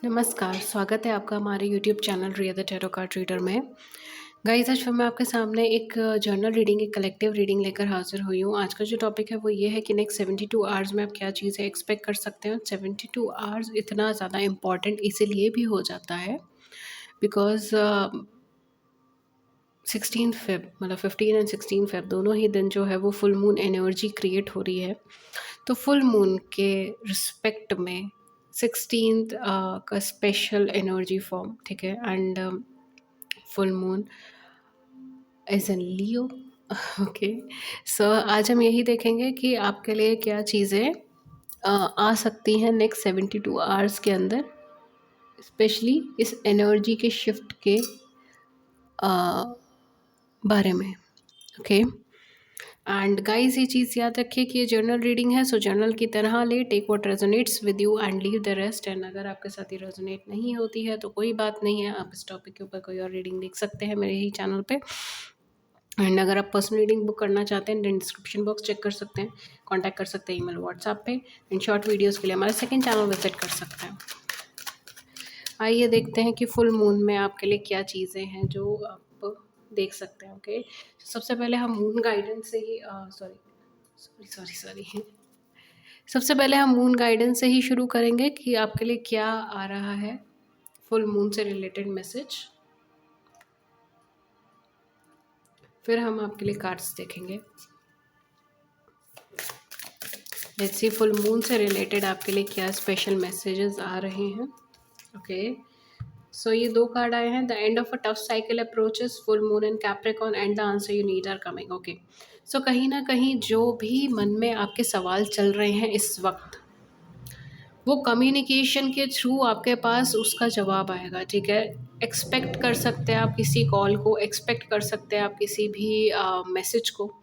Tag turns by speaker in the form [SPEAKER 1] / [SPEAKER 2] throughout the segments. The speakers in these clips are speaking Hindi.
[SPEAKER 1] नमस्कार, स्वागत है आपका हमारे YouTube channel Riya the tarot card reader में। गाइस, आज फिर मैं आपके सामने एक जर्नल रीडिंग, एक कलेक्टिव रीडिंग लेकर हाज़िर हुई हूँ। आज का जो टॉपिक है वो ये है कि नेक्स्ट 72 आवर्स में आप क्या चीज़ें एक्सपेक्ट कर सकते हैं। 72 आवर्स इतना ज़्यादा इम्पॉर्टेंट इसीलिए भी हो जाता है बिकॉज़ 16 फ़ेब मतलब 15 एंड 16 फ़ेब दोनों ही दिन जो है वो फुल मून एनर्जी क्रिएट हो रही है। तो फुल मून के रिस्पेक्ट में 16th का स्पेशल एनर्जी फॉर्म, ठीक है। And full moon as in Leo. Okay, so आज हम यही देखेंगे कि आपके लिए क्या चीज़ें आ सकती हैं नेक्स्ट 72 आवर्स के अंदर, स्पेशली इस एनर्जी के शिफ्ट के अ, बारे में। ओके, एंड गाइस ये चीज़ याद रखिए कि ये जर्नल रीडिंग है, सो जर्नल की तरह ले, take what resonates with you and leave the rest. And अगर आपके साथ ये रेजोनेट नहीं होती है तो कोई बात नहीं है, आप इस टॉपिक के ऊपर कोई और रीडिंग देख सकते हैं मेरे ही चैनल पे। एंड अगर आप पर्सनल रीडिंग बुक करना चाहते हैं देन डिस्क्रिप्शन बॉक्स चेक कर सकते हैं, कॉन्टैक्ट कर सकते हैं ईमेल व्हाट्सएप पे। एंड शॉर्ट वीडियोज़ के लिए हमारा सेकेंड चैनल विजिट कर सकते हैं। आइए देखते हैं कि फुल मून में आपके लिए क्या चीज़ें हैं जो आप देख सकते हैं। ओके, सबसे पहले हम मून गाइडेंस से ही सॉरी सबसे पहले हम मून गाइडेंस से ही शुरू करेंगे कि आपके लिए क्या आ रहा है फुल मून से रिलेटेड मैसेज। फिर हम आपके लिए कार्ड्स देखेंगे। लेट्स सी फुल मून से रिलेटेड आपके लिए क्या स्पेशल मैसेजेस आ रहे हैं। ओके, सो ये दो कार्ड आए हैं, the end of a tough cycle approaches, full moon and Capricorn and the answer you need are coming. Okay, so कहीं ना कहीं जो भी मन में आपके सवाल चल रहे हैं इस वक्त, वो कम्युनिकेशन के थ्रू आपके पास उसका जवाब आएगा, ठीक है। एक्सपेक्ट कर सकते हैं आप किसी कॉल को, एक्सपेक्ट कर सकते हैं आप किसी भी मैसेज को,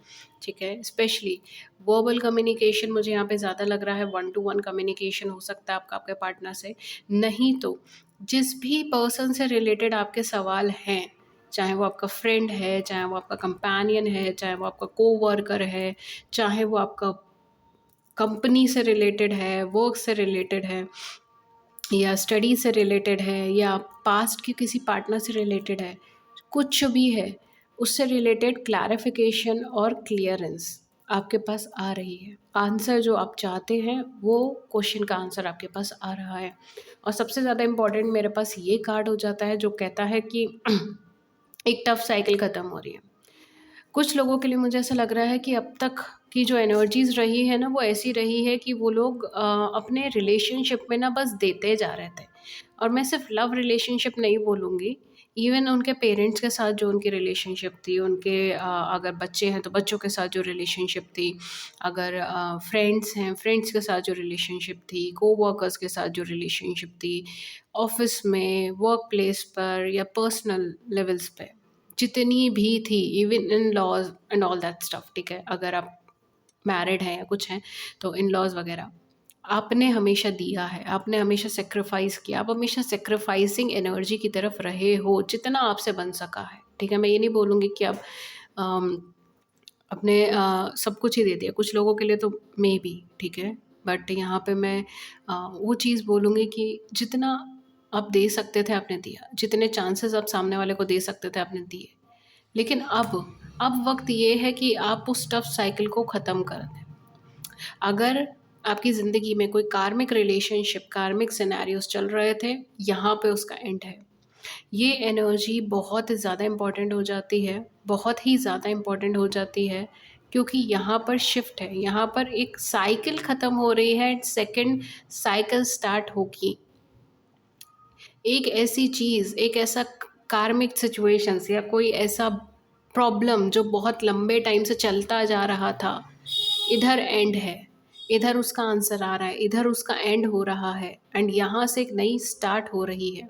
[SPEAKER 1] ठीक है। स्पेशली वर्बल कम्युनिकेशन मुझे यहाँ पे ज़्यादा लग रहा है, वन टू वन कम्युनिकेशन हो सकता है आपका आपके पार्टनर से। नहीं तो जिस भी पर्सन से रिलेटेड आपके सवाल हैं, चाहे वो आपका फ्रेंड है, चाहे वो आपका कंपेनियन है, चाहे वो आपका कोवर्कर है, चाहे वो आपका कंपनी से रिलेटेड है, वर्क से रिलेटेड है, या स्टडी से रिलेटेड है, या पास्ट के किसी पार्टनर से रिलेटेड है, कुछ भी है, उससे रिलेटेड क्लैरिफिकेशन और क्लियरेंस आपके पास आ रही है। आंसर जो आप चाहते हैं वो क्वेश्चन का आंसर आपके पास आ रहा है। और सबसे ज़्यादा इम्पॉर्टेंट मेरे पास ये कार्ड हो जाता है जो कहता है कि एक टफ साइकिल ख़त्म हो रही है। कुछ लोगों के लिए मुझे ऐसा लग रहा है कि अब तक की जो एनर्जीज़ रही है ना, वो ऐसी रही है कि वो लोग अपने रिलेशनशिप में ना बस देते जा रहे थे। और मैं सिर्फ लव रिलेशनशिप नहीं बोलूँगी, इवन उनके पेरेंट्स के साथ जो उनकी रिलेशनशिप थी, उनके अगर बच्चे हैं तो बच्चों के साथ जो रिलेशनशिप थी, अगर फ्रेंड्स हैं, फ्रेंड्स के साथ जो रिलेशनशिप थी, कोवर्कर्स के साथ जो रिलेशनशिप थी, ऑफ़िस में, वर्क प्लेस पर या पर्सनल लेवल्स पे जितनी भी थी, even in laws and all that stuff, ठीक है। अगर आप मैरिड हैं या कुछ हैं तो इन लॉज वगैरह, आपने हमेशा दिया है, आपने हमेशा सेक्रीफाइस किया, आप हमेशा सेक्रीफाइसिंग एनर्जी की तरफ रहे हो जितना आपसे बन सका है, ठीक है। मैं ये नहीं बोलूँगी कि आप अम, अपने सब कुछ ही दे दिया, कुछ लोगों के लिए तो मे बी ठीक है, बट यहाँ पे मैं वो चीज़ बोलूँगी कि जितना आप दे सकते थे आपने दिया, जितने चांसेस आप सामने वाले को दे सकते थे आपने दिए। लेकिन अब वक्त ये है कि आप उस टफ साइकिल को ख़त्म कर दें। अगर आपकी ज़िंदगी में कोई कार्मिक रिलेशनशिप, कार्मिक सिनेरियोज चल रहे थे, यहाँ पे उसका एंड है। ये एनर्जी बहुत ज़्यादा इम्पॉर्टेंट हो जाती है, बहुत ही ज़्यादा इम्पॉर्टेंट हो जाती है, क्योंकि यहाँ पर शिफ्ट है, यहाँ पर एक साइकिल ख़त्म हो रही है, सेकंड साइकिल स्टार्ट होगी। एक ऐसी चीज़, एक ऐसा कार्मिक सिचुएशंस या कोई ऐसा प्रॉब्लम जो बहुत लंबे टाइम से चलता जा रहा था, इधर एंड है, इधर उसका आंसर आ रहा है, इधर उसका एंड हो रहा है, एंड यहाँ से एक नई स्टार्ट हो रही है।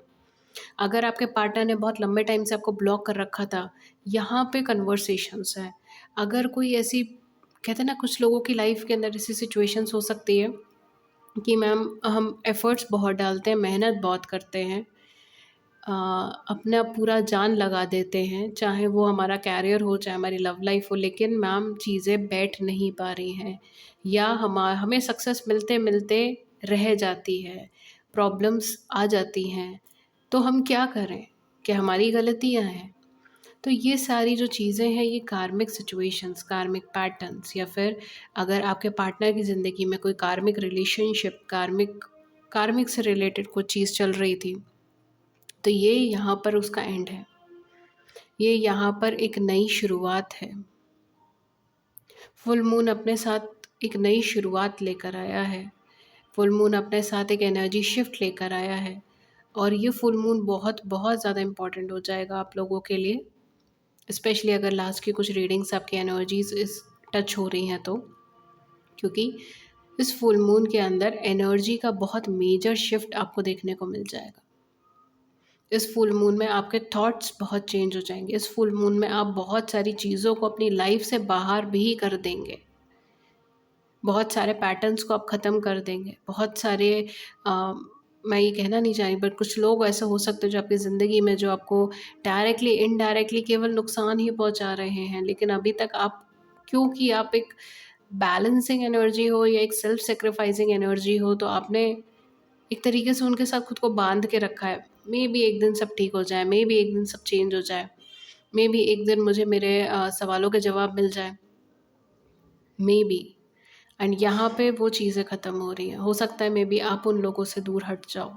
[SPEAKER 1] अगर आपके पार्टनर ने बहुत लंबे टाइम से आपको ब्लॉक कर रखा था, यहाँ पे कन्वर्सेशंस है। अगर कोई ऐसी, कहते हैं ना, कुछ लोगों की लाइफ के अंदर ऐसी सिचुएशंस हो सकती है कि मैम हम एफ़र्ट्स बहुत डालते हैं, मेहनत बहुत करते हैं, अपना पूरा जान लगा देते हैं, चाहे वो हमारा करियर हो, चाहे हमारी लव लाइफ हो, लेकिन मैम चीज़ें बैठ नहीं पा रही हैं, या हमें सक्सेस मिलते मिलते रह जाती है, प्रॉब्लम्स आ जाती हैं, तो हम क्या करें? क्या हमारी गलतियाँ हैं? तो ये सारी जो चीज़ें हैं, ये कार्मिक सिचुएशंस, कार्मिक पैटर्न्स, या फिर अगर आपके पार्टनर की ज़िंदगी में कोई कार्मिक रिलेशनशिप, कार्मिक कार्मिक से रिलेटेड कुछ चीज़ चल रही थी, तो ये यहाँ पर उसका एंड है। ये यहाँ पर एक नई शुरुआत है। फुल मून अपने साथ एक नई शुरुआत लेकर आया है। फुल मून अपने साथ एक एनर्जी शिफ्ट लेकर आया है, और ये फुल मून बहुत बहुत ज़्यादा इम्पॉर्टेंट हो जाएगा आप लोगों के लिए, स्पेशली अगर लास्ट की कुछ रीडिंग्स आपकी एनर्जीज इस टच हो रही हैं तो, क्योंकि इस फुल मून के अंदर एनर्जी का बहुत मेजर शिफ्ट आपको देखने को मिल जाएगा। इस फुल मून में आपके थॉट्स बहुत चेंज हो जाएंगे। इस फुल मून में आप बहुत सारी चीज़ों को अपनी लाइफ से बाहर भी कर देंगे। बहुत सारे पैटर्न्स को आप ख़त्म कर देंगे। बहुत सारे मैं ये कहना नहीं चाह रही, बट कुछ लोग ऐसे हो सकते हैं जो आपकी ज़िंदगी में, जो आपको डायरेक्टली इनडायरेक्टली केवल नुकसान ही पहुंचा रहे हैं, लेकिन अभी तक आप, क्योंकि आप एक बैलेंसिंग एनर्जी हो या एक सेल्फ सेक्रीफाइसिंग एनर्जी हो, तो आपने एक तरीके से उनके साथ खुद को बांध के रखा है। मे बी एक दिन सब ठीक हो जाए, मे बी एक दिन सब चेंज हो जाए, मे बी एक दिन मुझे मेरे सवालों के जवाब मिल जाए, मे बी। एंड यहाँ पे वो चीज़ें ख़त्म हो रही हैं। हो सकता है मे बी आप उन लोगों से दूर हट जाओ,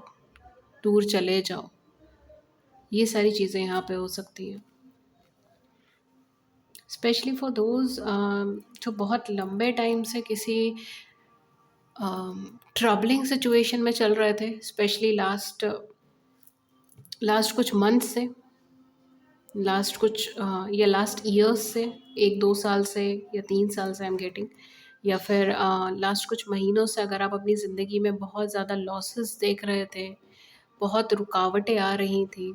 [SPEAKER 1] दूर चले जाओ। ये सारी चीज़ें यहाँ पे हो सकती हैं, स्पेशली फॉर दोज जो बहुत लंबे टाइम से किसी ट्रबलिंग सिचुएशन में चल रहे थे, स्पेशली लास्ट लास्ट कुछ मंथ से, लास्ट कुछ या लास्ट ईयर्स से, 1-2 साल से या 3 साल से आई एम गेटिंग, या फिर लास्ट कुछ महीनों से अगर आप अपनी ज़िंदगी में बहुत ज़्यादा लॉसेस देख रहे थे, बहुत रुकावटें आ रही थी,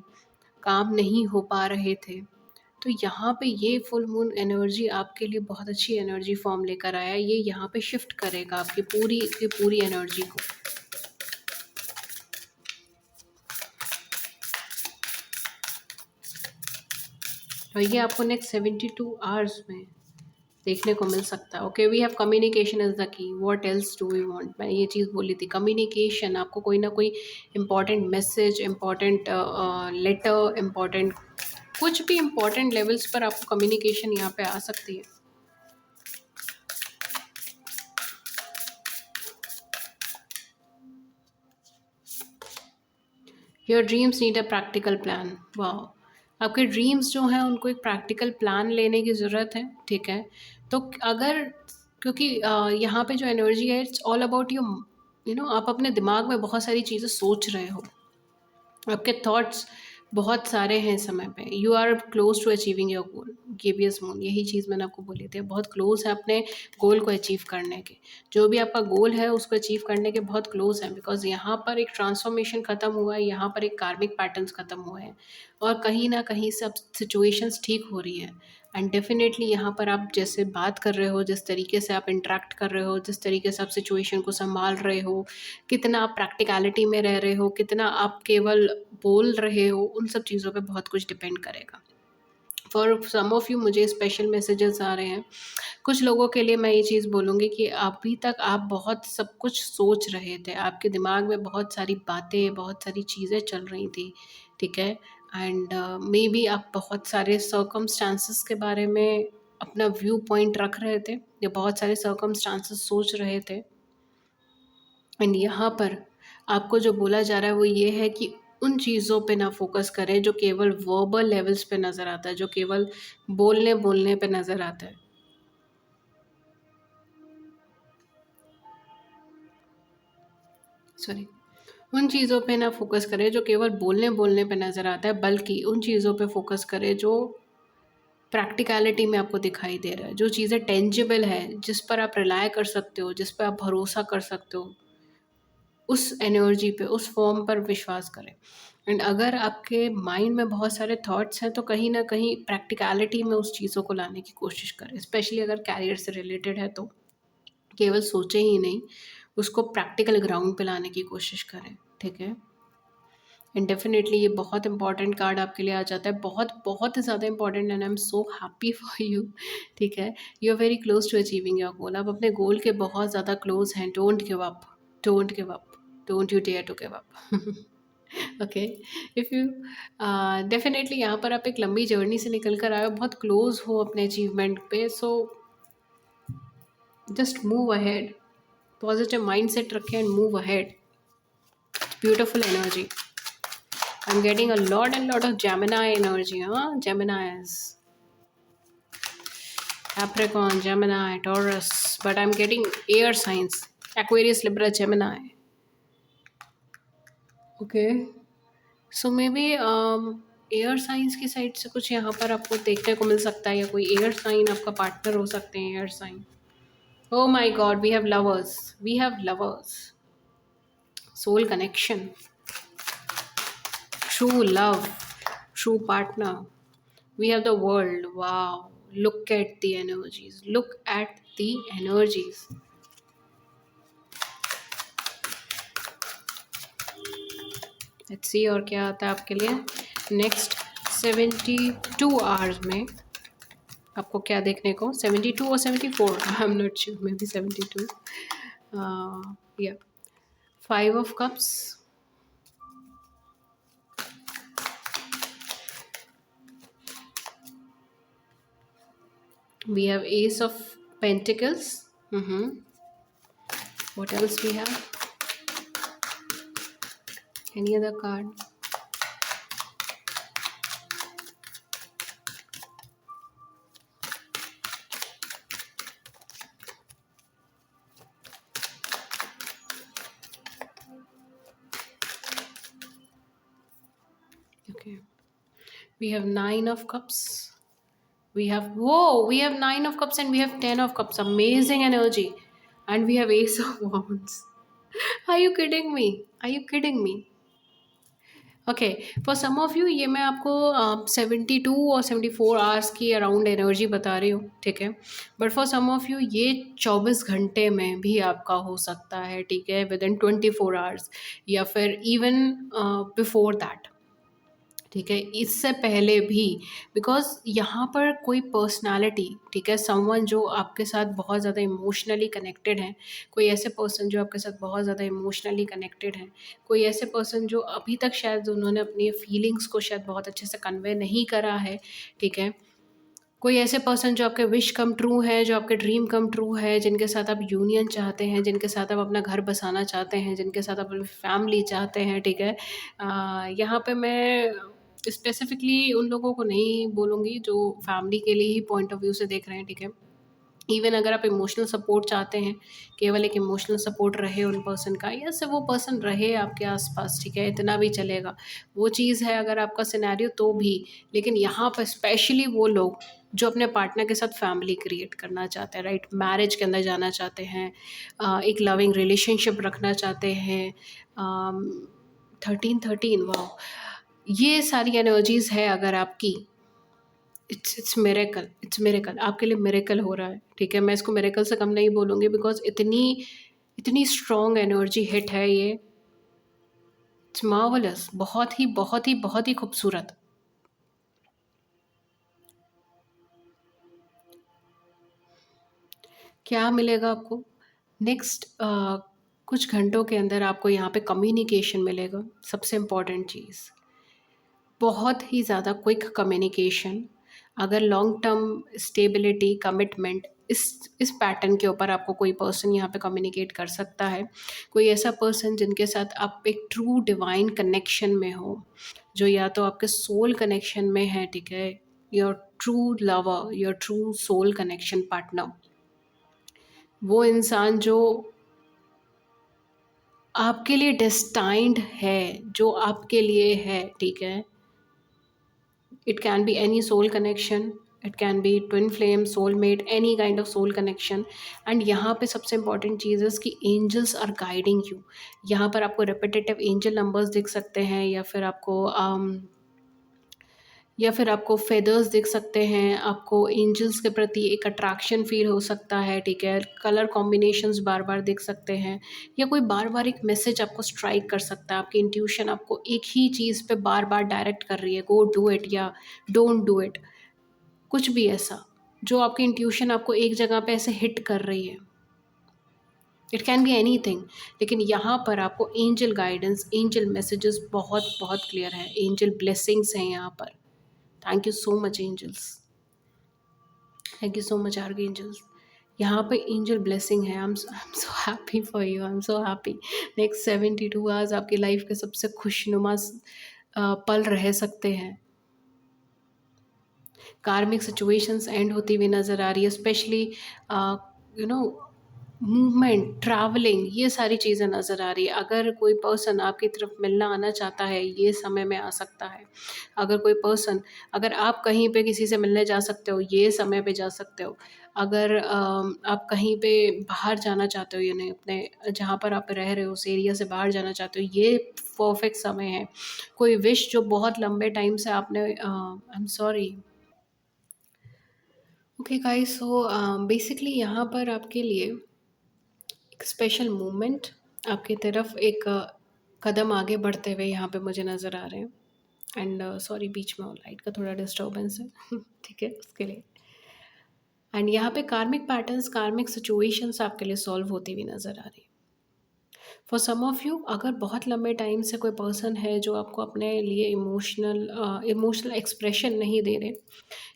[SPEAKER 1] काम नहीं हो पा रहे थे, तो यहाँ पे ये फुल मून एनर्जी आपके लिए बहुत अच्छी एनर्जी फॉर्म लेकर आया है। ये यहाँ पे शिफ्ट करेगा आपकी पूरी की पूरी एनर्जी को। और ये आपको नेक्स्ट 72 आवर्स में देखने को मिल सकता है। Okay, we have communication is the key, what else do we want. मैंने ये चीज़ बोली थी, कम्युनिकेशन। आपको कोई ना कोई important message, important letter, important कुछ भी इम्पॉर्टेंट लेवल्स पर आपको कम्युनिकेशन यहाँ पे आ सकती है। Your dreams need a practical plan. वाह, आपके ड्रीम्स जो हैं उनको एक प्रैक्टिकल प्लान लेने की ज़रूरत है, ठीक है। तो अगर, क्योंकि यहाँ पे जो एनर्जी है, it's all about you know, आप अपने दिमाग में बहुत सारी चीज़ें सोच रहे हो, आपके थॉट्स बहुत सारे हैं इस समय पे, you are close to achieving your goal. केबीएस मून, यही चीज़ मैंने आपको बोली थी, बहुत क्लोज है अपने गोल को अचीव करने के। जो भी आपका गोल है उसको अचीव करने के बहुत क्लोज है, बिकॉज यहाँ पर एक ट्रांसफॉर्मेशन ख़त्म हुआ है, यहाँ पर एक कार्मिक पैटर्न्स ख़त्म हुए हैं, और कहीं ना कहीं सब सिचुएशंस ठीक हो रही है। एंड डेफिनेटली यहाँ पर आप जैसे बात कर रहे हो, जिस तरीके से आप इंटरेक्ट कर रहे हो, जिस तरीके से आप सिचुएशन को संभाल रहे हो, कितना आप प्रैक्टिकलिटी में रह रहे हो, कितना आप केवल बोल रहे हो, उन सब चीज़ों पे बहुत कुछ डिपेंड करेगा। फॉर सम ऑफ़ यू मुझे स्पेशल मैसेजेस आ रहे हैं। कुछ लोगों के लिए मैं ये चीज़ बोलूँगी कि अभी तक आप बहुत सब कुछ सोच रहे थे, आपके दिमाग में बहुत सारी बातें, बहुत सारी चीज़ें चल रही थी, ठीक है। एंड मे बी आप बहुत सारे सर्कमस्टांसेस के बारे में अपना व्यू पॉइंट रख रहे थे, या बहुत सारे सर्कमस्टांसेस सोच रहे थे। एंड यहाँ पर आपको जो बोला जा रहा है वो ये है कि उन चीज़ों पे ना फोकस करें जो केवल वर्बल लेवल्स पे नज़र आता है, जो केवल बोलने बोलने पे नज़र आता है। सॉरी, उन चीज़ों पे ना फोकस करें जो केवल बोलने बोलने पे नज़र आता है, बल्कि उन चीज़ों पे फोकस करें जो प्रैक्टिकलिटी में आपको दिखाई दे रहा है, जो चीज़ें टेंजिबल है, जिस पर आप रिलाय कर सकते हो, जिस पर आप भरोसा कर सकते हो, उस एनर्जी पे, उस फॉर्म पर विश्वास करें। एंड अगर आपके माइंड में बहुत सारे थॉट्स हैं, तो कहीं न कहीं प्रैक्टिकलिटी में उस चीज़ों को लाने की कोशिश करें। स्पेशली अगर करियर से रिलेटेड है, तो केवल सोचें ही नहीं, उसको प्रैक्टिकल ग्राउंड पे लाने की कोशिश करें, ठीक है। एंड डेफिनेटली ये बहुत इंपॉर्टेंट कार्ड आपके लिए आ जाता है, बहुत बहुत ज़्यादा important, and I am so happy for you, ठीक है। You are very close to achieving your goal. आप अपने गोल के बहुत ज़्यादा क्लोज हैं। Don't give up, don't give up. Don't you dare to give up. Okay, if you definitely यहाँ पर आप एक लंबी जर्नी से निकल कर आए हो, बहुत क्लोज हो अपने अचीवमेंट पे, so just move ahead, positive mindset रखें and move ahead. Beautiful energy, I'm getting a lot and lot of Gemini energy, huh? Geminis, Capricorn, Gemini, Taurus, but I'm getting air signs, Aquarius, Libra, Gemini. Okay, so maybe air science की साइड से कुछ यहाँ पर आपको देखने को मिल सकता है, या कोई एयर साइन आपका पार्टनर हो सकते हैं, air sign. Oh my God, we have lovers. We have lovers. Soul connection, true love, true partner. We have the world. Wow. Look at the energies. Look at the energies. Let's see और क्या आता है आपके लिए नेक्स्ट 72 आवर्स में। आपको क्या देखने को, 72 और 74, I am not sure, may be 72, या 5 of Cups, we have Ace of Pentacles. What else we have? Any other card? Okay, we have 9 of Cups. We have, whoa, we have 9 of Cups and we have 10 of Cups. Amazing energy. And we have Ace of Wands. Are you kidding me? Are you kidding me? Okay, for some of you ये मैं आपको 72 और 74 आवर्स की अराउंड एनर्जी बता रही हूँ, ठीक है। But for some of you ये 24 घंटे में भी आपका हो सकता है, ठीक है, विद इन 24 आवर्स, या फिर इवन बिफोर दैट, ठीक है, इससे पहले भी। बिकॉज यहाँ पर कोई पर्सनालिटी, ठीक है, समवन जो आपके साथ बहुत ज़्यादा इमोशनली कनेक्टेड है, कोई ऐसे पर्सन जो आपके साथ बहुत ज़्यादा इमोशनली कनेक्टेड है, कोई ऐसे पर्सन जो अभी तक शायद उन्होंने अपनी फीलिंग्स को शायद बहुत अच्छे से कन्वे नहीं करा है, ठीक है, कोई ऐसे पर्सन जो आपके विश कम ट्रू है, जो आपके ड्रीम कम ट्रू है, जिनके साथ आप यूनियन चाहते हैं, जिनके साथ आप अपना घर बसाना चाहते हैं, जिनके साथ आप अपनी फैमिली चाहते हैं, ठीक है। यहाँ पे मैं स्पेसिफिकली उन लोगों को नहीं बोलूँगी जो फैमिली के लिए ही पॉइंट ऑफ व्यू से देख रहे हैं, ठीक है। इवन अगर आप इमोशनल सपोर्ट चाहते हैं, केवल एक इमोशनल सपोर्ट रहे उन पर्सन का, या सिर्फ वो पर्सन रहे आपके आसपास, ठीक है, इतना भी चलेगा, वो चीज़ है अगर आपका सिनेरियो तो भी। लेकिन यहाँ पर स्पेशली वो लोग जो अपने पार्टनर के साथ फैमिली क्रिएट करना चाहते हैं, राइट, मैरिज के अंदर जाना चाहते हैं, एक लविंग रिलेशनशिप रखना चाहते हैं, 13-13, वाह, ये सारी एनर्जीज़ है अगर आपकी, इट्स मिरेकल, इट्स मिरेकल, आपके लिए मिरेकल हो रहा है, ठीक है। मैं इसको मिरेकल से कम नहीं बोलूँगी, बिकॉज इतनी इतनी स्ट्रॉन्ग एनर्जी हिट है ये, इट्स मार्वलस, बहुत ही बहुत ही बहुत ही खूबसूरत। क्या मिलेगा आपको नेक्स्ट कुछ घंटों के अंदर? आपको यहाँ पे कम्युनिकेशन मिलेगा, सबसे इम्पॉर्टेंट चीज़, बहुत ही ज़्यादा क्विक कम्युनिकेशन। अगर लॉन्ग टर्म स्टेबिलिटी, कमिटमेंट, इस पैटर्न के ऊपर आपको कोई पर्सन यहाँ पे कम्युनिकेट कर सकता है, कोई ऐसा पर्सन जिनके साथ आप एक ट्रू डिवाइन कनेक्शन में हो, जो या तो आपके सोल कनेक्शन में है, ठीक है, your true lover, your true soul connection partner, वो इंसान जो आपके लिए डेस्टाइंड है, जो आपके लिए है, ठीक है। It can be any soul connection, it can be twin flame, soulmate, any kind of soul connection। And यहाँ पे सबसे इंपॉर्टेंट चीज़ है कि एंजल्स आर गाइडिंग यू। यहाँ पर आपको रिपीटेटिव एंजल नंबर्स दिख सकते हैं, या फिर आपको फेदर्स दिख सकते हैं, आपको एंजल्स के प्रति एक अट्रैक्शन फील हो सकता है, ठीक है, कलर कॉम्बिनेशंस बार बार दिख सकते हैं, या कोई बार बार एक मैसेज आपको स्ट्राइक कर सकता है, आपकी इंट्यूशन आपको एक ही चीज़ पे बार बार डायरेक्ट कर रही है, गो डू इट या डोंट डू इट, कुछ भी ऐसा जो आपकी इंट्यूशन आपको एक जगह पे ऐसे हिट कर रही है। It can be anything. लेकिन यहाँ पर आपको एंजल गाइडेंस, एंजल मैसेजेस बहुत बहुत क्लियर है, एंजल ब्लेसिंग्स हैं यहाँ पर। Thank you so much angels, thank you so much archangels. यहाँ पे एंजल ब्लेसिंग है। I am so happy for you, I am so happy. Next 72 hours आपकी लाइफ के सबसे खुशनुमा पल रह सकते हैं। कार्मिक सिचुएशंस एंड होती हुई नज़र आ रही है, specially you know movement, travelling, ये सारी चीज़ें नज़र आ रही है। अगर कोई पर्सन आपकी तरफ मिलना आना चाहता है, ये समय में आ सकता है। अगर कोई पर्सन, अगर आप कहीं पे किसी से मिलने जा सकते हो, ये समय पे जा सकते हो। अगर आप कहीं पे बाहर जाना चाहते हो, यानी अपने जहाँ पर आप रह रहे हो उस एरिया से बाहर जाना चाहते हो, ये परफेक्ट समय है। कोई विश जो बहुत लंबे टाइम से आपने I am sorry. Okay guys, so basically यहाँ पर आपके लिए एक स्पेशल मूवमेंट आपकी तरफ एक कदम आगे बढ़ते हुए यहाँ पे मुझे नज़र आ रहे हैं। एंड सॉरी, बीच में लाइट का थोड़ा डिस्टर्बेंस है ठीक है, उसके लिए। एंड यहाँ पे कार्मिक पैटर्न्स, कार्मिक सिचुएशंस आपके लिए सॉल्व होती हुई नज़र आ रही है। फॉर सम ऑफ यू, अगर बहुत लंबे टाइम से कोई पर्सन है जो आपको अपने लिए इमोशनल एक्सप्रेशन नहीं दे रहे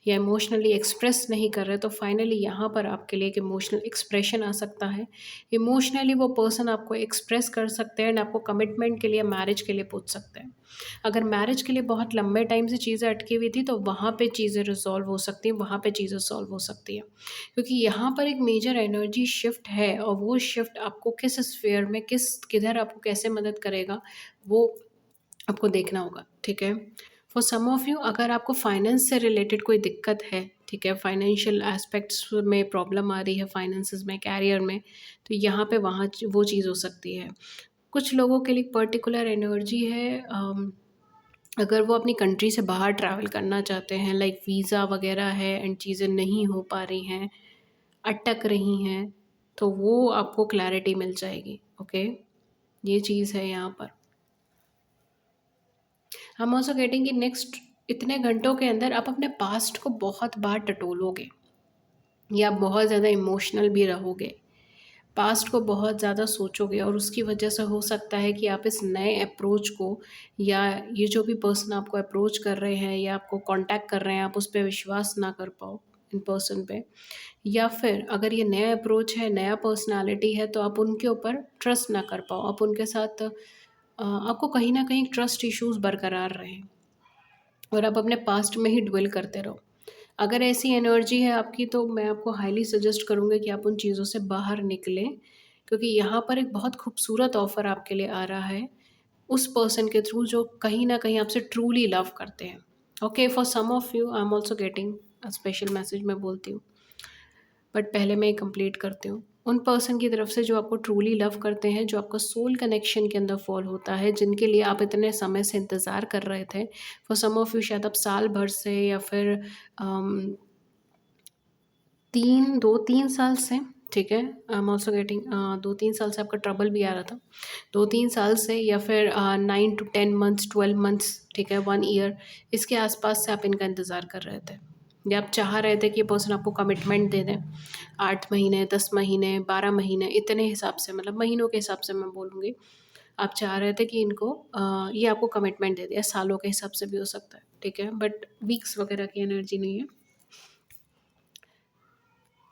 [SPEAKER 1] या इमोशनली एक्सप्रेस नहीं कर रहे, तो फाइनली यहाँ पर आपके लिए एक इमोशनल एक्सप्रेशन आ सकता है। इमोशनली वो पर्सन आपको एक्सप्रेस कर सकते हैं एंड आपको कमिटमेंट के लिए, मैरिज के लिए पूछ सकते हैं। अगर मैरिज के लिए बहुत लंबे टाइम से चीज़ें अटकी हुई थी, तो वहाँ पे चीज़ें रिजॉल्व हो सकती हैं, वहाँ पे चीज़ें सॉल्व हो सकती हैं। क्योंकि यहाँ पर एक मेजर एनर्जी शिफ्ट है, और वो शिफ्ट आपको किस स्फीयर में, किधर आपको कैसे मदद करेगा, वो आपको देखना होगा, ठीक है। फॉर सम ऑफ यू, अगर आपको फाइनेंस से रिलेटेड कोई दिक्कत है, ठीक है, फाइनेंशियल एस्पेक्ट्स में प्रॉब्लम आ रही है, फाइनेंसेस में, कैरियर में, तो यहाँ पे वहाँ वो चीज़ हो सकती है। कुछ लोगों के लिए पर्टिकुलर एनर्जी है, अगर वो अपनी कंट्री से बाहर ट्रैवल करना चाहते हैं, लाइक वीज़ा वगैरह है एंड चीज़ें नहीं हो पा रही हैं, अटक रही हैं, तो वो आपको क्लैरिटी मिल जाएगी, ओके। ये चीज़ है यहाँ पर। हम ऑल्सो गेटिंग कि नेक्स्ट इतने घंटों के अंदर आप अपने पास्ट को बहुत बार टटोलोगे, या बहुत ज़्यादा इमोशनल भी रहोगे, पास्ट को बहुत ज़्यादा सोचोगे, और उसकी वजह से हो सकता है कि आप इस नए अप्रोच को, या ये जो भी पर्सन आपको अप्रोच कर रहे हैं या आपको कांटेक्ट कर रहे हैं, आप उस पे विश्वास ना कर पाओ, इन पर्सन पे। या फिर अगर ये नया अप्रोच है, नया पर्सनालिटी है, तो आप उनके ऊपर ट्रस्ट ना कर पाओ, आप उनके साथ आपको कहीं ना कहीं ट्रस्ट इश्यूज बरकरार रहें, और आप अपने पास्ट में ही ड्वेल करते रहो। अगर ऐसी एनर्जी है आपकी, तो मैं आपको हाईली सजेस्ट करूँगी कि आप उन चीज़ों से बाहर निकलें, क्योंकि यहाँ पर एक बहुत खूबसूरत ऑफ़र आपके लिए आ रहा है उस पर्सन के थ्रू जो कहीं न कहीं आपसे ट्रूली लव करते हैं। Okay, for some of you I am also getting a special message, मैं बोलती हूँ, बट पहले मैं कंप्लीट करती हूँ। उन पर्सन की तरफ से जो आपको ट्रूली लव करते हैं, जो आपका सोल कनेक्शन के अंदर फॉल होता है, जिनके लिए आप इतने समय से इंतज़ार कर रहे थे। फॉर सम ऑफ यू शायद आप साल भर से, या फिर अम, 2-3 साल से, ठीक है, आई एम ऑल्सो गेटिंग 2-3 साल से आपका ट्रबल भी आ रहा था। 2-3 साल से, या फिर 9 to 10 months, 12 months, ठीक है, 1 ईयर, इसके आसपास से आप इनका इंतज़ार कर रहे थे, या आप चाह रहे थे कि ये पर्सन आपको कमिटमेंट दे दें। 8 महीने, 10 महीने, 12 महीने, इतने हिसाब से, मतलब महीनों के हिसाब से मैं बोलूँगी। आप चाह रहे थे कि इनको ये आपको कमिटमेंट दे दिया, सालों के हिसाब से भी हो सकता है, ठीक है, बट वीक्स वगैरह की एनर्जी नहीं है।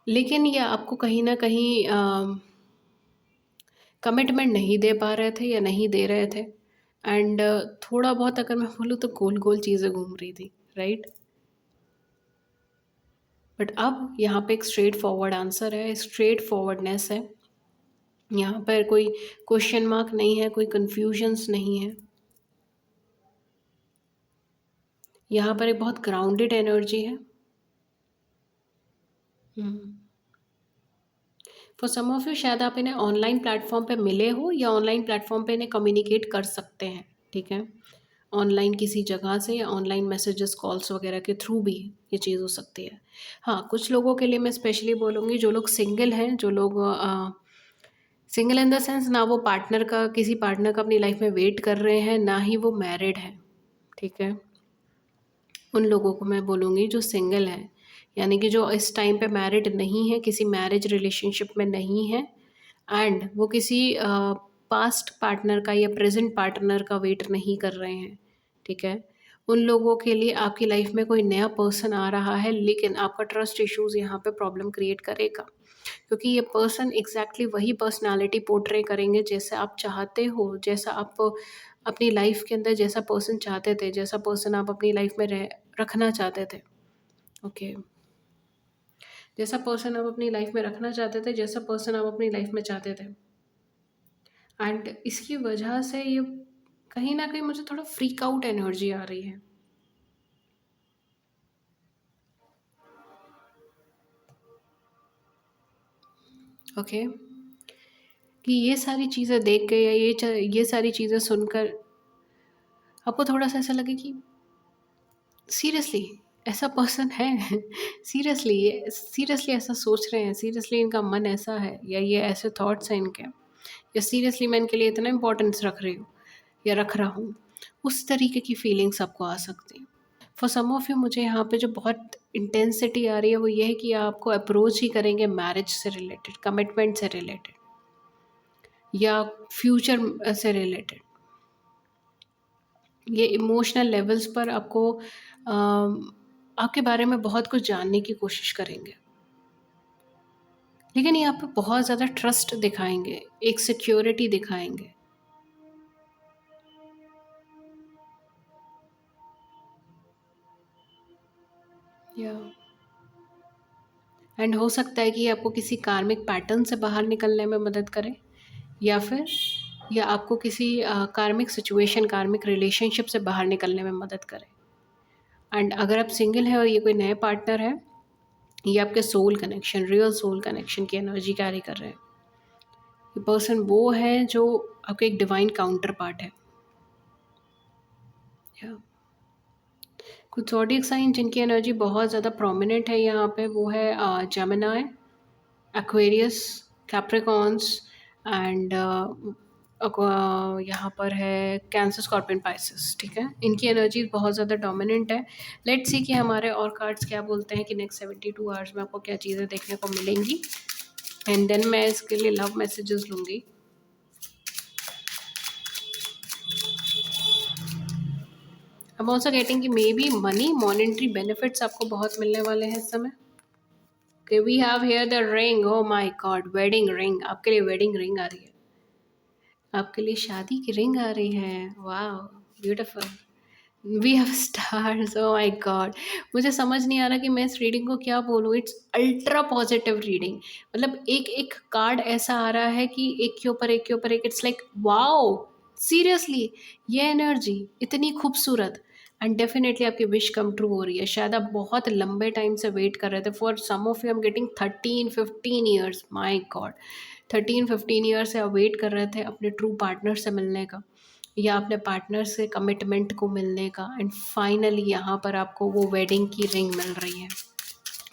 [SPEAKER 1] लेकिन ये आपको कहीं न कहीं कमिटमेंट नहीं दे पा रहे थे, या नहीं दे रहे थे, एंड थोड़ा बहुत अगर मैं बोलूँ तो गोल-गोल चीज़ें घूम रही थी, राइट? बट अब यहाँ पे एक स्ट्रेट फॉरवर्ड आंसर है, स्ट्रेट फॉरवर्डनेस है। यहाँ पर कोई क्वेश्चन मार्क नहीं है, कोई कन्फ्यूजन्स नहीं है। यहाँ पर एक बहुत ग्राउंडेड एनर्जी है। फॉर सम ऑफ यू, शायद आप इन्हें ऑनलाइन प्लेटफॉर्म पे मिले हो, या ऑनलाइन प्लेटफॉर्म पे इन्हें कम्युनिकेट कर सकते हैं, ठीक है, ऑनलाइन किसी जगह से, या ऑनलाइन मैसेजेस, कॉल्स वगैरह के थ्रू भी ये चीज़ हो सकती है। हाँ, कुछ लोगों के लिए मैं स्पेशली बोलूँगी, जो लोग सिंगल हैं, जो लोग सिंगल इन द सेंस, ना वो पार्टनर का, किसी पार्टनर का अपनी लाइफ में वेट कर रहे हैं, ना ही वो मैरिड हैं, ठीक है। उन लोगों को मैं बोलूँगी जो सिंगल हैं, यानी कि जो इस टाइम पे मैरिड नहीं है, किसी मैरिज रिलेशनशिप में नहीं है, एंड वो किसी पास्ट पार्टनर का या प्रेजेंट पार्टनर का वेट नहीं कर रहे हैं, ठीक है। उन लोगों के लिए आपकी लाइफ में कोई नया पर्सन आ रहा है, लेकिन आपका ट्रस्ट इश्यूज यहाँ पे प्रॉब्लम क्रिएट करेगा, क्योंकि ये पर्सन एग्जैक्टली वही पर्सनालिटी पोर्ट्रे करेंगे जैसे आप चाहते हो, जैसा आप अपनी लाइफ के अंदर जैसा पर्सन चाहते थे, जैसा पर्सन आप अपनी लाइफ में रखना चाहते थे। ओके, जैसा पर्सन आप अपनी लाइफ में रखना चाहते थे, जैसा पर्सन आप अपनी लाइफ में चाहते थे। एंड इसकी वजह से ये कहीं ना कहीं मुझे थोड़ा फ्रीक आउट एनर्जी आ रही है। ओके, कि ये सारी चीज़ें देख के या ये सारी चीज़ें सुनकर आपको थोड़ा सा ऐसा लगे कि सीरियसली ऐसा पर्सन है सीरियसली ये सीरियसली ऐसा सोच रहे हैं, सीरियसली इनका मन ऐसा है, या ये ऐसे थॉट्स हैं इनके, या सीरियसली मैं इनके लिए इतना इंपॉर्टेंस रख रही हूँ या रख रहा हूँ। उस तरीके की फीलिंग्स आपको आ सकती हैं। फॉर सम ऑफ यू मुझे यहाँ पे जो बहुत इंटेंसिटी आ रही है वो ये है कि आपको अप्रोच ही करेंगे मैरिज से रिलेटेड, कमिटमेंट से रिलेटेड या फ्यूचर से रिलेटेड। ये इमोशनल लेवल्स पर आपको आपके बारे में बहुत कुछ जानने की कोशिश करेंगे, लेकिन ये आप पे बहुत ज़्यादा ट्रस्ट दिखाएंगे, एक सिक्योरिटी दिखाएंगे। या एंड हो सकता है कि ये आपको किसी कार्मिक पैटर्न से बाहर निकलने में मदद करे, या फिर या आपको किसी कार्मिक सिचुएशन, कार्मिक रिलेशनशिप से बाहर निकलने में मदद करे। एंड अगर आप सिंगल है और ये कोई नए पार्टनर है, ये आपके soul connection, real soul connection की एनर्जी कैरी कर रहे हैं। ये पर्सन वो है जो आपके एक डिवाइन काउंटर पार्ट है। या कुछ ज़ोडिएक साइन जिनकी एनर्जी बहुत ज़्यादा प्रोमिनेंट है यहाँ पे, वो है जेमिनी, एक्वेरियस, कैप्रिकॉन्स एंड यहाँ पर है कैंसर, स्कॉर्पियन, पाइसेस, ठीक है। इनकी एनर्जी बहुत ज़्यादा डोमिनेंट है। लेट्स सी कि हमारे और कार्ड्स क्या बोलते हैं कि नेक्स्ट 72 आवर्स में आपको क्या चीज़ें देखने को मिलेंगी, एंड देन मैं इसके लिए लव मैसेजेस लूँगी। आई एम ऑल्सो गेटिंग कि may be money, monetary benefits आपको बहुत मिलने वाले हैं इस समय। Okay, we have here the ring, oh my God, wedding ring, आपके लिए वेडिंग रिंग आ रही है, आपके लिए शादी की रिंग आ रही है। वाह, beautiful. We have stars, oh my God. मुझे समझ नहीं आ रहा कि मैं इस रीडिंग को क्या बोलूँ। इट्स अल्ट्रा पॉजिटिव रीडिंग, मतलब एक एक कार्ड ऐसा आ रहा है कि एक के ऊपर एक के ऊपर एक, इट्स लाइक वाओ, सीरियसली ये एनर्जी इतनी खूबसूरत। एंड डेफिनेटली आपकी विश कम ट्रू हो रही है। शायद आप बहुत लंबे टाइम से वेट कर रहे थे। For some of you I am getting 13-15 years, my God, 13-15 years से आप वेट कर रहे थे अपने ट्रू पार्टनर से मिलने का, या अपने पार्टनर से कमिटमेंट को मिलने का, एंड फाइनली यहाँ पर आपको वो वेडिंग की रिंग मिल रही है,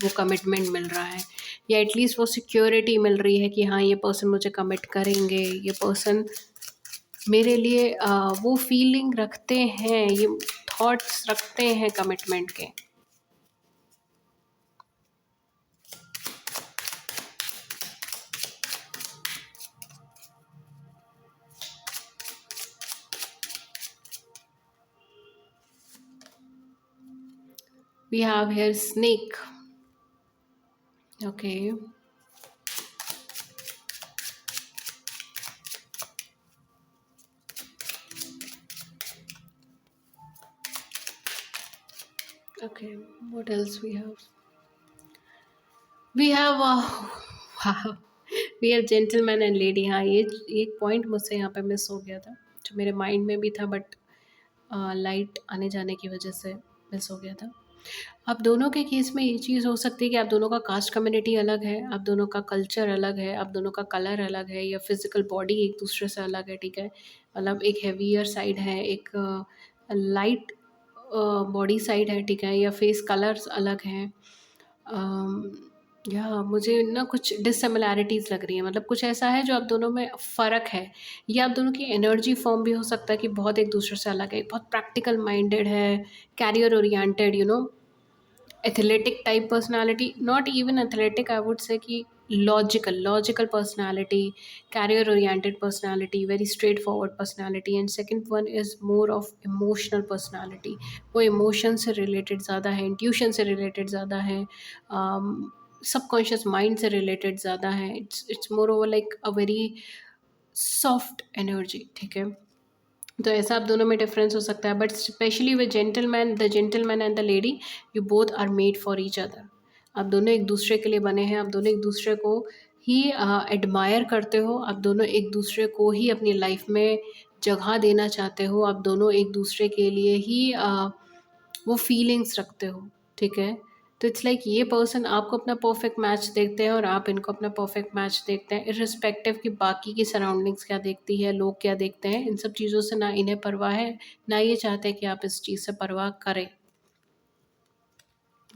[SPEAKER 1] वो कमिटमेंट मिल रहा है, या एटलीस्ट वो सिक्योरिटी मिल रही है कि हाँ ये पर्सन मुझे कमिट करेंगे, ये पर्सन मेरे लिए वो फीलिंग रखते हैं, ये थॉट्स रखते हैं कमिटमेंट के। We have here snake. Okay, okay, what else we have? We have we have gentleman and lady. हाँ, ये एक पॉइंट मुझसे यहाँ पे मिस हो गया था, जो मेरे माइंड में भी था, बट लाइट आने जाने की वजह से मिस हो गया था। आप दोनों के केस में ये चीज़ हो सकती है कि आप दोनों का कास्ट कम्युनिटी अलग है, आप दोनों का कल्चर अलग है, आप दोनों का कलर अलग है, या फिजिकल बॉडी एक दूसरे से अलग है, ठीक है। मतलब एक हेवियर साइड है, एक लाइट बॉडी साइड है, ठीक है, या फेस कलर्स अलग हैं। या मुझे ना कुछ डिससिमिलैरिटीज़ लग रही हैं, मतलब कुछ ऐसा है जो आप दोनों में फ़र्क है, या आप दोनों की एनर्जी फॉर्म भी हो सकता है कि बहुत एक दूसरे से अलग है। बहुत प्रैक्टिकल माइंडेड है, career oriented, athletic type personality, not even athletic, I would say कि logical personality, career oriented personality, very straightforward personality. And second one is more of emotional personality. वो इमोशन से रिलेटेड ज़्यादा है, इंट्यूशन से रिलेटेड ज़्यादा है, सबकॉन्शियस माइंड से रिलेटेड ज़्यादा है. It's more over like a very soft energy. ठीक है, तो ऐसा आप दोनों में डिफरेंस हो सकता है. But specially with gentleman and the lady, you both are made for each other. आप दोनों एक दूसरे के लिए बने हैं, आप दोनों एक दूसरे को ही एडमायर करते हो, आप दोनों एक दूसरे को ही अपनी लाइफ में जगह देना चाहते हो, आप दोनों एक दूसरे के लिए ही वो फीलिंग्स रखते हो. ठीक है, तो इट्स लाइक ये पर्सन आपको अपना परफेक्ट मैच देखते हैं और आप इनको अपना परफेक्ट मैच देखते हैं, इर्रिस्पेक्टिव कि बाकी की सराउंडिंग्स क्या देखती है, लोग क्या देखते हैं. इन सब चीज़ों से ना इन्हें परवाह है, ना ये चाहते हैं कि आप इस चीज़ से परवाह करें.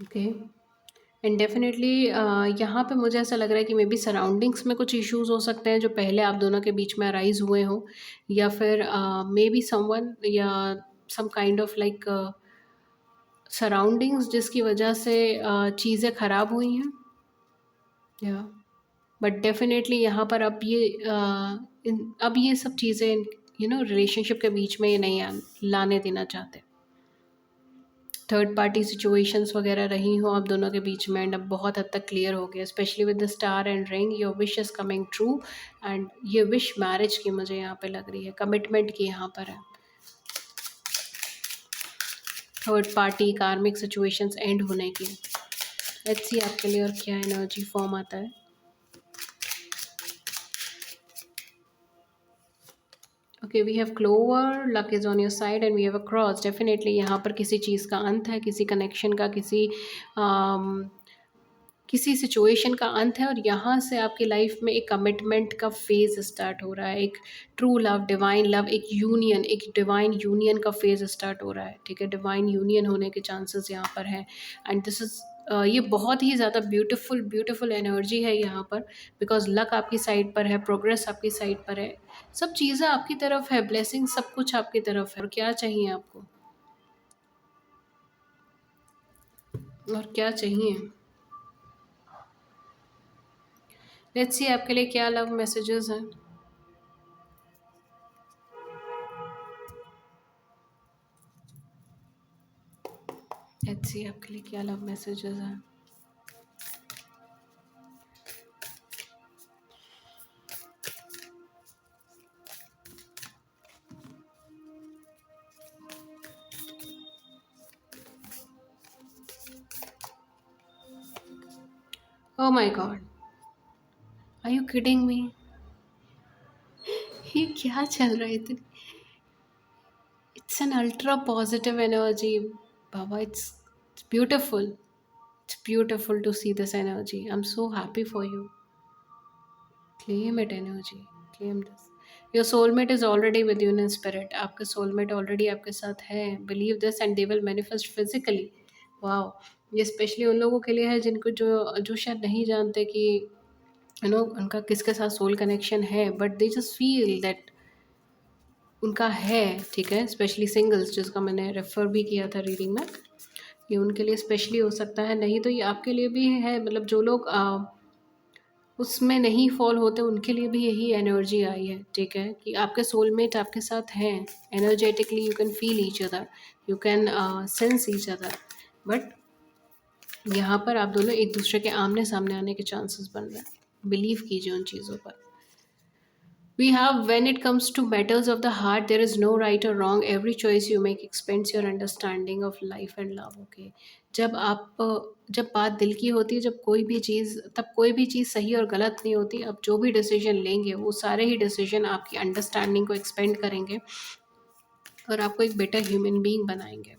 [SPEAKER 1] ओके, एंड डेफिनेटली यहाँ पे मुझे ऐसा लग रहा है कि मे बी सराउंडिंग्स में कुछ इश्यूज हो सकते हैं जो पहले आप दोनों के बीच में अराइज हुए हों, या फिर मे बी समवन या some kind of like surroundings जिसकी वजह से चीज़ें ख़राब हुई हैं. या बट डेफिनेटली यहाँ पर अब ये सब चीज़ें रिलेशनशिप के बीच में ये नहीं लाने देना चाहते. थर्ड पार्टी सिचुएशंस वगैरह रही हो आप दोनों के बीच में, एंड अब बहुत हद तक क्लियर हो गया, specially with the star and ring. Your wish is coming true, and ये विश मैरिज की मुझे यहाँ पे लग रही है, कमिटमेंट की यहाँ पर है. थर्ड पार्टी कार्मिक सिचुएशंस एंड होने की. लेट्स सी आपके लिए और क्या एनर्जी फॉर्म आता है. Okay, we have clover, luck is on your side, and we have a cross. Definitely यहाँ पर किसी चीज़ का अंत है, किसी कनेक्शन का, किसी सिचुएशन का अंत है, और यहाँ से आपकी लाइफ में एक कमिटमेंट का फेज़ स्टार्ट हो रहा है, एक ट्रू लव, डिवाइन लव, एक डिवाइन यूनियन का फेज़ स्टार्ट हो रहा है. ठीक है, डिवाइन यूनियन होने के चांसेस यहाँ पर हैं. एंड दिस इज़ ये बहुत ही ज़्यादा ब्यूटीफुल एनर्जी है यहाँ पर, बिकॉज लक आपकी साइड पर है, प्रोग्रेस आपकी साइड पर है, सब चीज़ें आपकी तरफ है, ब्लेसिंग सब कुछ आपकी तरफ है. और क्या चाहिए आपको, और क्या चाहिए. लेट्स सी आपके लिए क्या लव मैसेजेस हैं. लेट्स सी आपके लिए क्या लव मैसेजेस हैं. Oh my god, are you kidding me? ये क्या चल रहा है इतनी. It's an ultra positive energy, Baba. It's beautiful. It's beautiful to see this energy. I'm so happy for you. Claim it, energy. Claim this. Your soulmate is already with you in spirit. आपका soulmate already आपके साथ है. Believe this and they will manifest physically. Wow. ये स्पेशली उन लोगों के लिए है जिनको जो शायद नहीं जानते कि उनका किसके साथ सोल कनेक्शन है, but they just feel that उनका है. ठीक है, स्पेशली सिंगल्स जिसका मैंने रेफ़र भी किया था रीडिंग में, ये उनके लिए स्पेशली हो सकता है. नहीं तो ये आपके लिए भी है, मतलब जो लोग उसमें नहीं फॉल होते उनके लिए भी यही एनर्जी आई है. ठीक है, कि आपके सोलमेट आपके साथ हैं, energetically you can feel each other, you can sense each other. But यहाँ पर आप दोनों एक दूसरे के आमने सामने आने के चांसेस बन रहे हैं. बिलीव कीजिए उन चीज़ों पर. We have, when it comes to matters of the heart, there is no right or wrong. Every choice you make expands your understanding of life and love. Okay, जब बात दिल की होती है, जब कोई भी चीज़ तब कोई भी चीज़ सही और गलत नहीं होती. अब जो भी डिसीजन लेंगे वो सारे ही डिसीजन आपकी अंडरस्टैंडिंग को एक्सपेंड करेंगे और आपको एक बेटर ह्यूमन बीइंग बनाएंगे.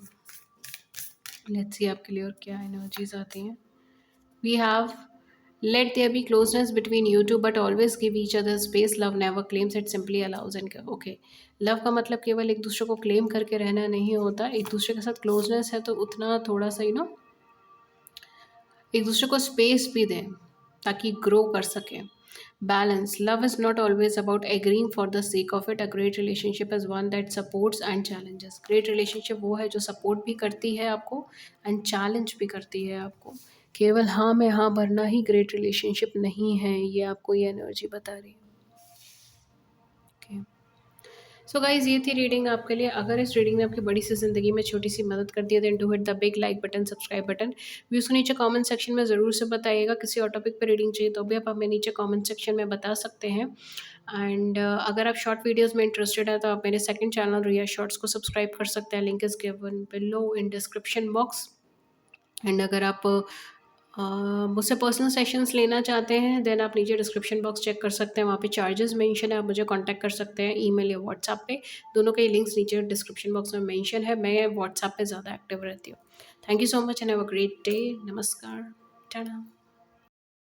[SPEAKER 1] लेट्स सी आपके लिए और क्या एनर्जीज आती हैं. We have, let there be closeness between you two, but always give each other space. Love never claims, it simply allows. And okay, love का मतलब केवल एक दूसरे को क्लेम करके रहना नहीं होता. एक दूसरे के साथ क्लोजनेस है तो उतना थोड़ा सा एक दूसरे को स्पेस भी दें ताकि ग्रो कर सकें. Balance, love is not always about agreeing for the sake of it. A great relationship is one that supports and challenges. Great relationship वो है जो सपोर्ट भी करती है आपको एंड चैलेंज भी करती है आपको. केवल हाँ में हाँ भरना ही ग्रेट रिलेशनशिप नहीं है, ये आपको ये एनर्जी बता रही है। ओके, सो गाइज ये थी रीडिंग आपके लिए। अगर इस रीडिंग ने आपकी बड़ी सी ज़िंदगी में छोटी सी मदद कर दी है, then do hit the big like button, subscribe button. Views को नीचे कमेंट सेक्शन में ज़रूर से बताइएगा। किसी और टॉपिक पर रीडिंग चाहिए तो भी आप हमें नीचे कमेंट सेक्शन में बता सकते हैं। एंड अगर आप शॉर्ट वीडियोज़ में इंटरेस्टेड है तो आप मेरे सेकंड चैनल रिया शॉर्ट्स को सब्सक्राइब कर सकते हैं। Link is given below in description box. And अगर आप मुझसे पर्सनल सेशंस लेना चाहते हैं देन आप नीचे डिस्क्रिप्शन बॉक्स चेक कर सकते हैं, वहाँ पे चार्जेस मेंशन है, आप मुझे कांटेक्ट कर सकते हैं ईमेल या व्हाट्सएप पे। दोनों के लिंक्स नीचे डिस्क्रिप्शन बॉक्स में मेंशन है। मैं व्हाट्सएप पे ज़्यादा एक्टिव रहती हूँ। Thank you so much and have a great day. नमस्कार। टाटा।